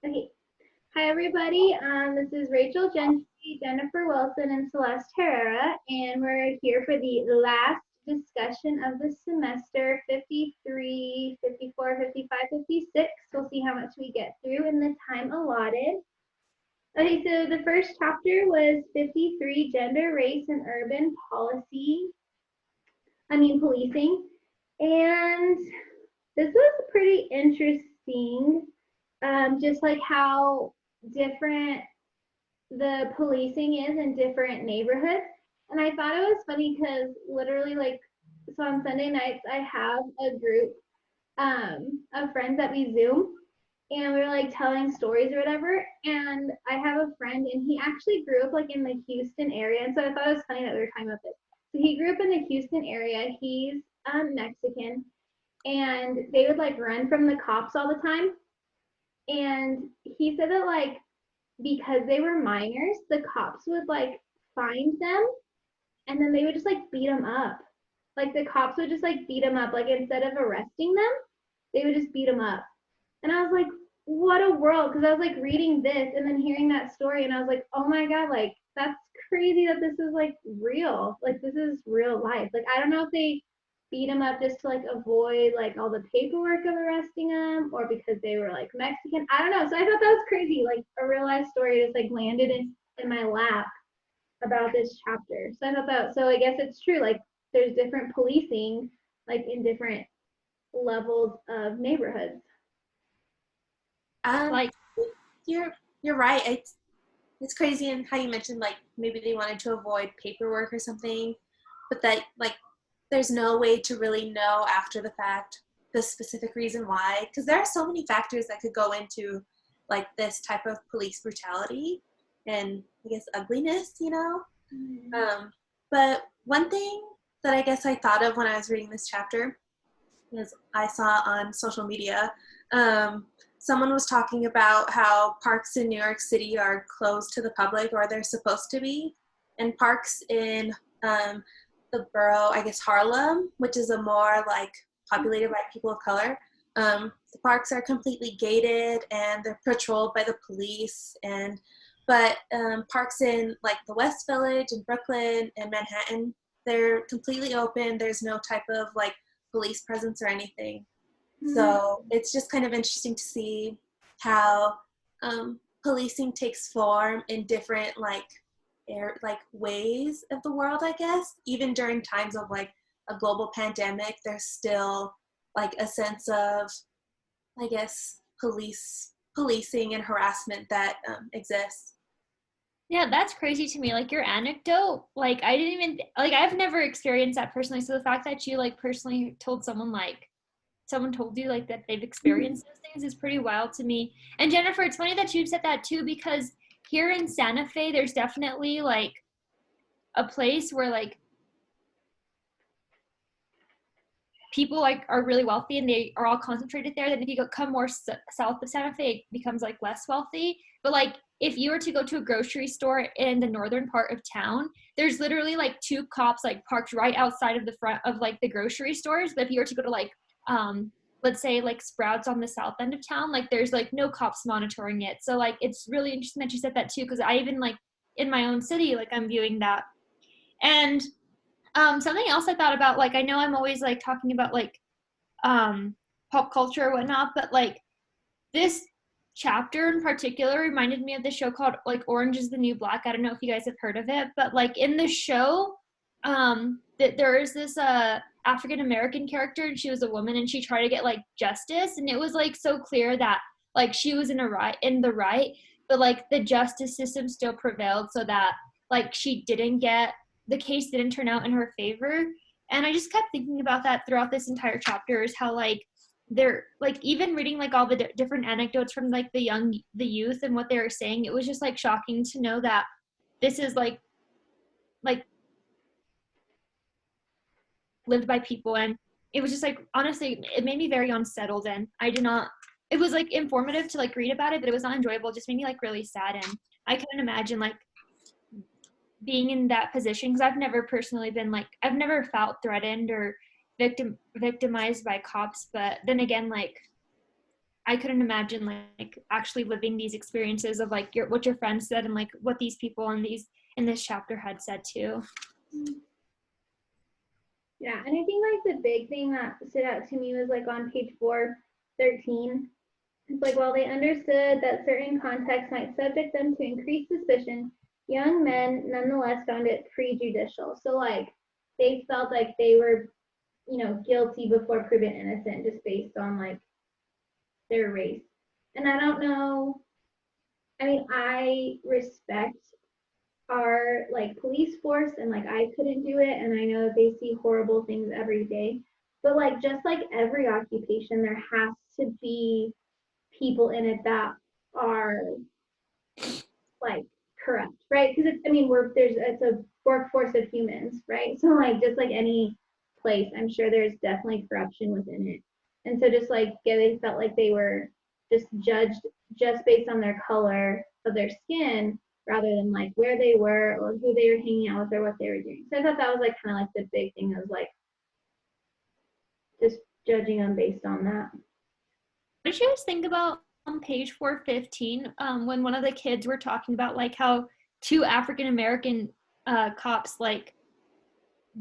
Okay. Hi, everybody. This is Rachel Gentry, Jennifer Wilson, and Celeste Herrera, and we're here for the last discussion of the semester 53, 54, 55, 56. We'll see how much we get through in the time allotted. Okay, so the first chapter was 53, Gender, Race, and Urban Policing. And this was pretty interesting, just like how different the policing is in different neighborhoods. And I thought it was funny because literally, like, so on Sunday nights, I have a group of friends that we Zoom, and we were like telling stories or whatever. And I have a friend, and he actually grew up like in the Houston area. And so I thought it was funny that we were talking about this. So he grew up in the Houston area. He's Mexican, and they would like run from the cops all the time. And he said that like because they were minors, the cops would like find them and then they would just like beat them up. Like the cops would just like beat them up. Like instead of arresting them, they would just beat them up. And I was like, what a world. Because I was like reading this and then hearing that story and I was like, oh my God, like that's crazy that this is like real. Like this is real life. Like I don't know if they beat them up just to like avoid like all the paperwork of arresting them or because they were like Mexican. I don't know. So I thought that was crazy. Like a real life story just like landed in my lap about this chapter. So I thought that, so I guess it's true. Like there's different policing like in different levels of neighborhoods. Um, Like, you're right. It's crazy in how you mentioned like maybe they wanted to avoid paperwork or something, but that like there's no way to really know after the fact the specific reason why, because there are so many factors that could go into like this type of police brutality and I guess ugliness. Um, but one thing that I guess I thought of when I was reading this chapter is I saw on social media. Um, Someone was talking about how parks in New York City are closed to the public, or they're supposed to be, and parks in the borough, I guess Harlem, which is a more like populated by people of color. The parks are completely gated and they're patrolled by the police. But parks in like the West Village and Brooklyn and Manhattan, they're completely open. There's no type of like police presence or anything. Mm-hmm. So it's just kind of interesting to see how policing takes form in different like ways of the world. I guess even during times of like a global pandemic, there's still like a sense of I guess policing and harassment that exists. yeah, that's crazy to me. Like your anecdote, like I didn't even like I've never experienced that personally. So the fact that you like personally told someone like someone told you like that they've experienced those things is pretty wild to me. And Jennifer, it's funny that you said that too because here in Santa Fe, there's definitely like a place where like people like are really wealthy and they are all concentrated there. Then if you go come more south of Santa Fe, it becomes like less wealthy. But like if you were to go to a grocery store in the northern part of town, there's literally like two cops like parked right outside of the front of like the grocery stores. But if you were to go to like let's say like Sprouts on the south end of town, like there's like no cops monitoring it. So like it's really interesting that you said that too, because I even like in my own city, like I'm viewing that. And something else I thought about, like I know I'm always like talking about like um pop culture or whatnot, but like this chapter in particular reminded me of the show called like Orange is the New Black. I don't know if you guys have heard of it, but like in the show, that there is this African American character and she was a woman and she tried to get like justice, and it was like so clear that like she was in the right, but like the justice system still prevailed so that like she didn't get the case didn't turn out in her favor. And I just kept thinking about that throughout this entire chapter, is how like they're like even reading like all the different anecdotes from like the youth and what they were saying, it was just like shocking to know that this is like lived by people. And it was just like honestly it made me very unsettled, and I did not it was like informative to like read about it, but it was not enjoyable. It just made me like really sad, and I couldn't imagine like being in that position because I've never personally been like I've never felt threatened or victimized by cops. But then again, like I couldn't imagine like actually living these experiences of like what your friends said and like what these people in this chapter had said too. Yeah, and I think like the big thing that stood out to me was like on page 413. It's like while they understood that certain contexts might subject them to increased suspicion, young men nonetheless found it prejudicial. So like they felt like they were, guilty before proven innocent just based on like their race. And I don't know, I mean, I respect our like police force and like I couldn't do it and I know they see horrible things every day. But like just like every occupation, there has to be people in it that are like corrupt, right? Because it's, I mean, it's a workforce of humans, right? So like just like any place, I'm sure there's definitely corruption within it. And so just like they felt like they were just judged just based on their color of their skin rather than like where they were or who they were hanging out with or what they were doing. So I thought that was like kind of like the big thing of like just judging them based on that. What did you guys think about on page 415 when one of the kids were talking about like how two African American cops like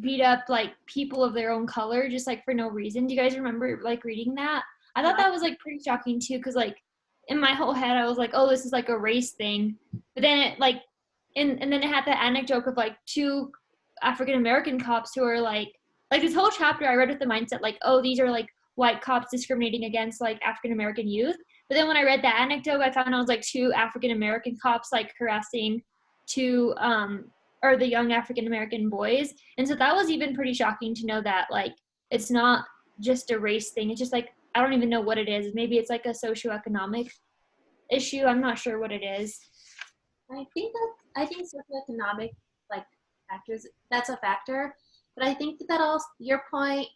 beat up like people of their own color just like for no reason? Do you guys remember like reading that? I thought that was like pretty shocking too, because like in my whole head I was like, oh, this is like a race thing, but then it like and then it had the anecdote of like two African American cops who are like this whole chapter I read with the mindset like, oh, these are like white cops discriminating against like African American youth. But then when I read that anecdote, I found it was like two African American cops like harassing two or the young African American boys. And so that was even pretty shocking to know that like it's not just a race thing. It's just like I don't even know what it is. Maybe it's like a socioeconomic issue. I'm not sure what it is. I think socioeconomic like factors, that's a factor. But I think that also your point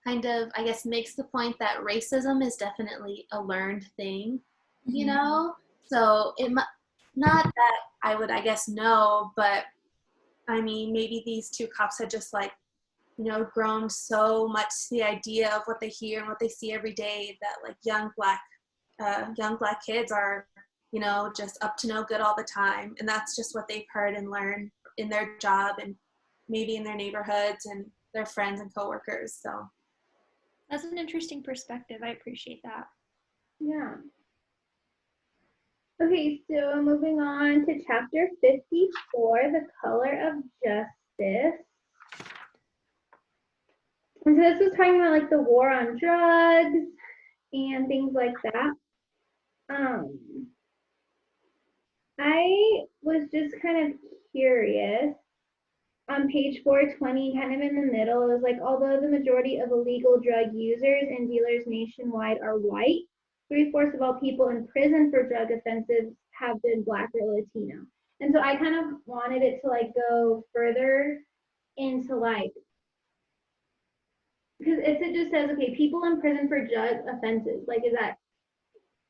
kind of, I guess, makes the point that racism is definitely a learned thing, you know? So it not that I would, I guess, know, but I mean, maybe these two cops had just like, grown so much to the idea of what they hear and what they see every day that like young black kids are, just up to no good all the time. And that's just what they've heard and learned in their job and maybe in their neighborhoods and their friends and coworkers. So that's an interesting perspective. I appreciate that. Yeah. Okay, so moving on to chapter 54, The Color of Justice. And so this was talking about like the war on drugs and things like that. I was just kind of curious. On page 420, kind of in the middle, it was like, although the majority of illegal drug users and dealers nationwide are white, 3/4 of all people in prison for drug offenses have been Black or Latino. And so I kind of wanted it to like go further into like, because it just says, okay, people in prison for drug offenses, like is that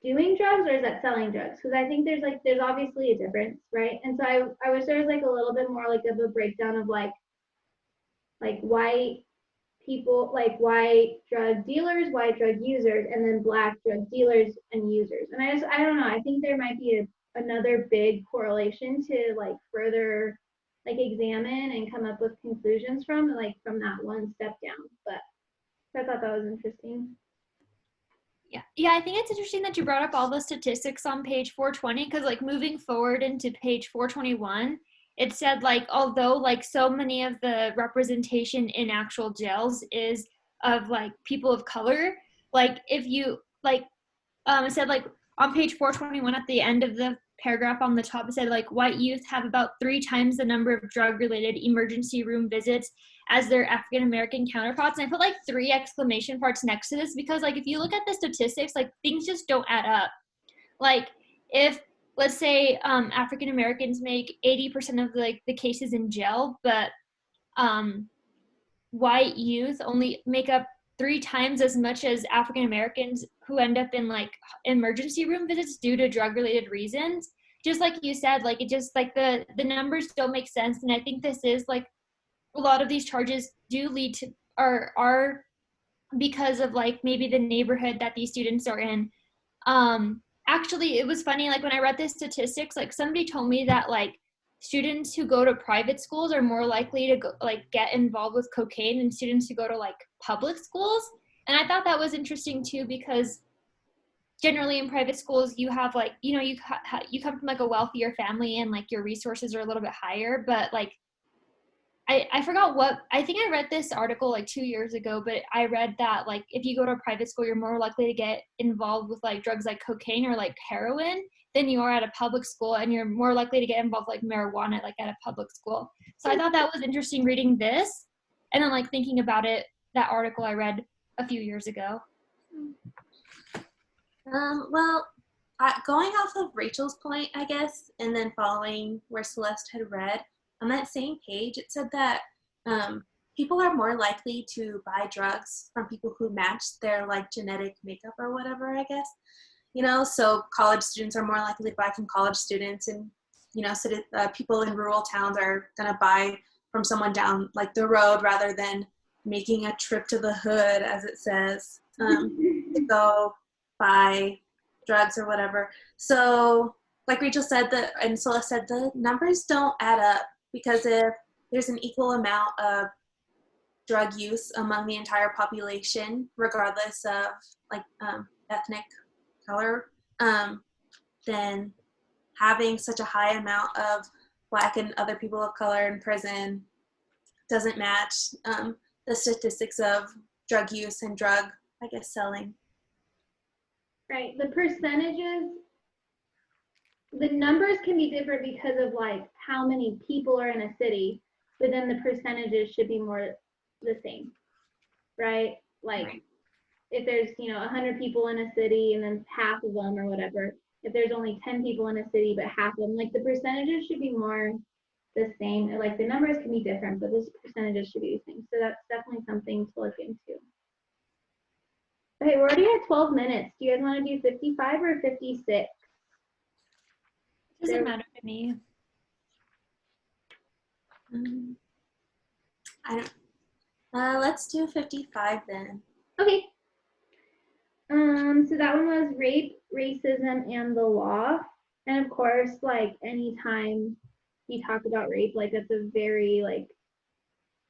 doing drugs or is that selling drugs? Because I think there's obviously a difference, right? And so I wish there was like a little bit more like of a breakdown of like white people, like white drug dealers, white drug users, and then Black drug dealers and users. And I don't know, I think there might be another big correlation to like further like examine and come up with conclusions from that one step down. But I thought that was interesting. Yeah, I think it's interesting that you brought up all the statistics on page 420, because like moving forward into page 421, it said like although like so many of the representation in actual jails is of like people of color, like if you like it said like on page 421 at the end of the paragraph on the top, it said like white youth have about 3 times the number of drug-related emergency room visits as their African American counterparts. And I put like 3 exclamation marks next to this because like if you look at the statistics, like things just don't add up. Like if let's say African Americans make 80% of like the cases in jail, but white youth only make up 3 times as much as African Americans who end up in like emergency room visits due to drug related reasons. Just like you said, like it just like the numbers don't make sense. And I think this is like a lot of these charges do lead to are because of like maybe the neighborhood that these students are in. Actually, it was funny, like when I read the statistics, like somebody told me that like students who go to private schools are more likely to go, like get involved with cocaine than students who go to like public schools. And I thought that was interesting too, because generally in private schools you have like, you know, you come from like a wealthier family and like your resources are a little bit higher, but like I forgot what, I think I read this article like 2 years ago, but I read that like if you go to a private school, you're more likely to get involved with like drugs like cocaine or like heroin than you are at a public school, and you're more likely to get involved like marijuana like at a public school. So I thought that was interesting reading this and then like thinking about it, that article I read a few years ago. Well, going off of Rachel's point, I guess, and then following where Celeste had read, on that same page, it said that people are more likely to buy drugs from people who match their like genetic makeup or whatever, I guess. You know, so college students are more likely to buy from college students, and you know, so people in rural towns are gonna buy from someone down like the road rather than making a trip to the hood, as it says, to go buy drugs or whatever. So like Rachel said, and Celeste said, the numbers don't add up, because if there's an equal amount of drug use among the entire population, regardless of like ethnic color, then having such a high amount of Black and other people of color in prison doesn't match the statistics of drug use and drug, I guess, selling. Right. The percentages, the numbers can be different because of like how many people are in a city, but then the percentages should be more the same, right? Like Right. if there's, you know, 100 people in a city and then half of them or whatever, if there's only 10 people in a city but half of them, like the percentages should be more the same. Like the numbers can be different, but the percentages should be the same. So that's definitely something to look into. Okay, we're already at 12 minutes. Do you guys want to do 55 or 56? Doesn't matter to me. I don't. Let's do 55 then. Okay. So that one was rape, racism, and the law. And of course, like anytime you talk about rape, like that's a very like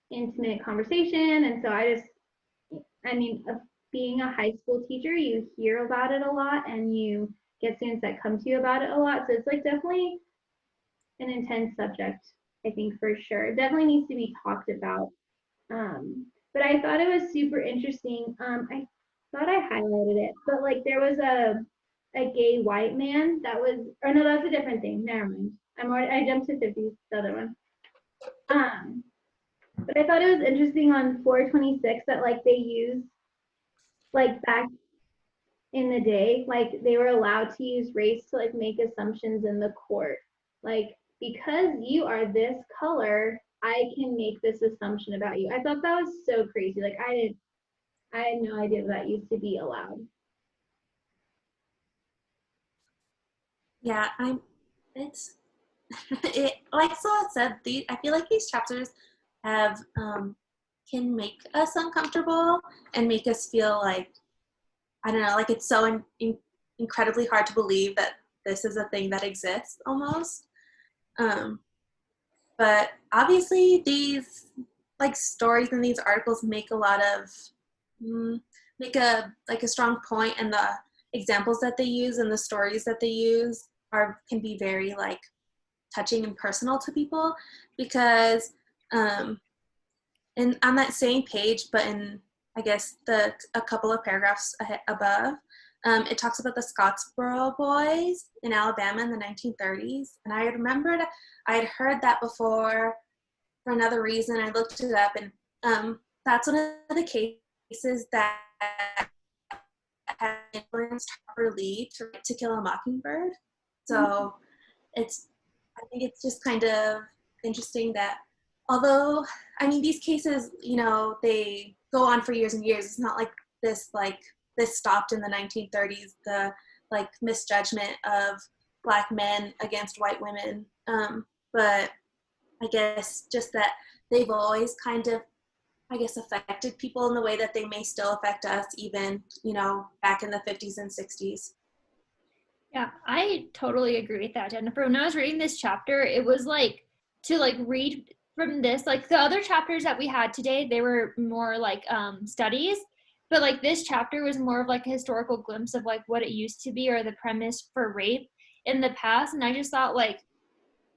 intimate conversation. And so I mean, being a high school teacher, you hear about it a lot and you get students that come to you about it a lot. So it's like definitely an intense subject, I think for sure. It definitely needs to be talked about. But I thought it was super interesting. I thought I highlighted it, but like there was a gay white man that was, or no, that's a different thing. Never mind. I jumped to 50, the other one. But I thought it was interesting on 426 that like they use, like back in the day, like they were allowed to use race to like make assumptions in the court. Like, because you are this color, I can make this assumption about you. I thought that was so crazy. Like I had no idea that used to be allowed. Yeah, it's it, like Celeste said, I feel like these chapters have can make us uncomfortable and make us feel like, I don't know, like it's so incredibly hard to believe that this is a thing that exists almost. But obviously these like stories and these articles make a lot of make a strong point, and the examples that they use and the stories that they use can be very like touching and personal to people, because and on that same page, but in I guess a couple of paragraphs above, it talks about the Scottsboro Boys in Alabama in the 1930s, and I remembered I had heard that before for another reason. I looked it up, and that's one of the cases that had influenced Harper Lee to write To Kill a Mockingbird. So I think it's just kind of interesting that, although, I mean, these cases, you know, they go on for years and years. It's not like this stopped in the 1930s, the like misjudgment of Black men against white women. But I guess just that they've always kind of, I guess, affected people in the way that they may still affect us, even, you know, back in the 50s and 60s. Yeah, I totally agree with that, Jennifer. When I was reading this chapter, it was like to like read from this, like the other chapters that we had today, they were more like studies, but like this chapter was more of like a historical glimpse of like what it used to be or the premise for rape in the past. And I just thought like,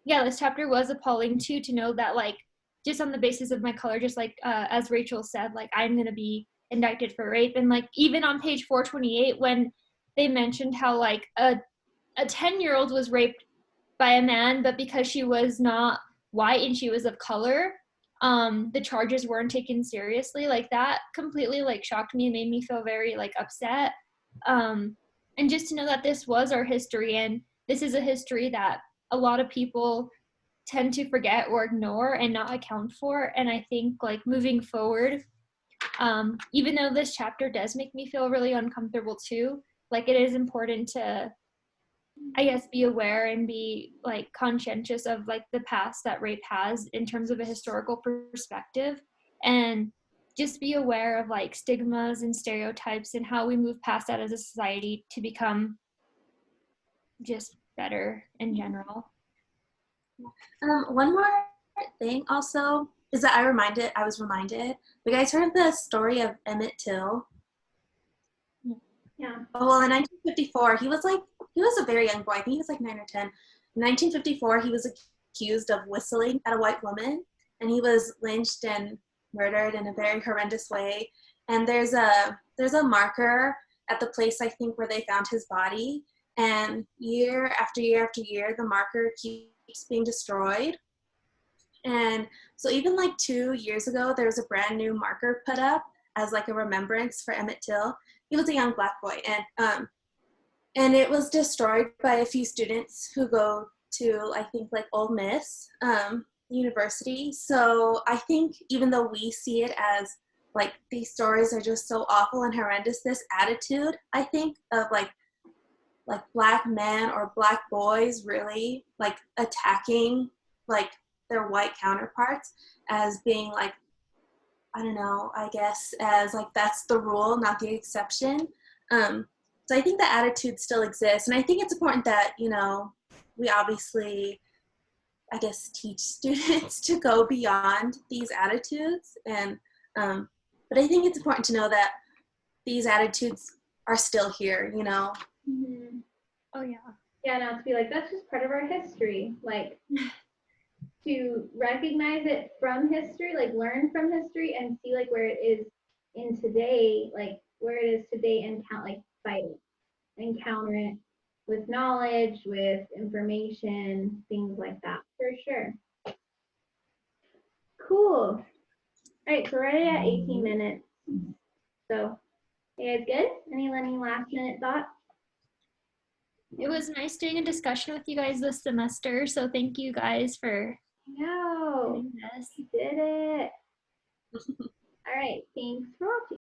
yeah, this chapter was appalling too, to know that like just on the basis of my color, just like as Rachel said, like I'm gonna be indicted for rape. And like even on page 428 when they mentioned how like a 10-year-old was raped by a man, but because she was not white and she was of color, the charges weren't taken seriously. Like that completely like shocked me and made me feel very like upset. And just to know that this was our history, and this is a history that a lot of people tend to forget or ignore and not account for. And I think like moving forward, even though this chapter does make me feel really uncomfortable too, like it is important to, I guess, be aware and be like conscientious of like the past that rape has in terms of a historical perspective, and just be aware of like stigmas and stereotypes and how we move past that as a society to become just better in general. One more thing also is that I was reminded, you guys heard the story of Emmett Till? Yeah. Oh, well, in 1954, he was a very young boy. I think he was like 9 or 10. In 1954, he was accused of whistling at a white woman, and he was lynched and murdered in a very horrendous way. And there's a marker at the place, I think, where they found his body. And year after year after year, the marker keeps being destroyed. And so even like 2 years ago, there was a brand new marker put up as like a remembrance for Emmett Till. He was a young Black boy, and it was destroyed by a few students who go to, I think, like Ole Miss University. So I think even though we see it as like these stories are just so awful and horrendous, this attitude, I think, of like Black men or Black boys really like attacking like their white counterparts as being like, I don't know, I guess as like that's the rule, not the exception. So I think the attitude still exists. And I think it's important that, we obviously, I guess, teach students to go beyond these attitudes. And, but I think it's important to know that these attitudes are still here, Mm-hmm. Oh yeah. Yeah, not to be like, that's just part of our history. Like, to recognize it from history, like learn from history and see like where it is in today, like where it is today, and fight it and counter it with knowledge, with information, things like that, for sure. Cool. All right, so we're already at 18 minutes. So, you guys good? Any last minute thoughts? It was nice doing a discussion with you guys this semester, so thank you guys for No, doing this. we did it. All right, thanks for watching.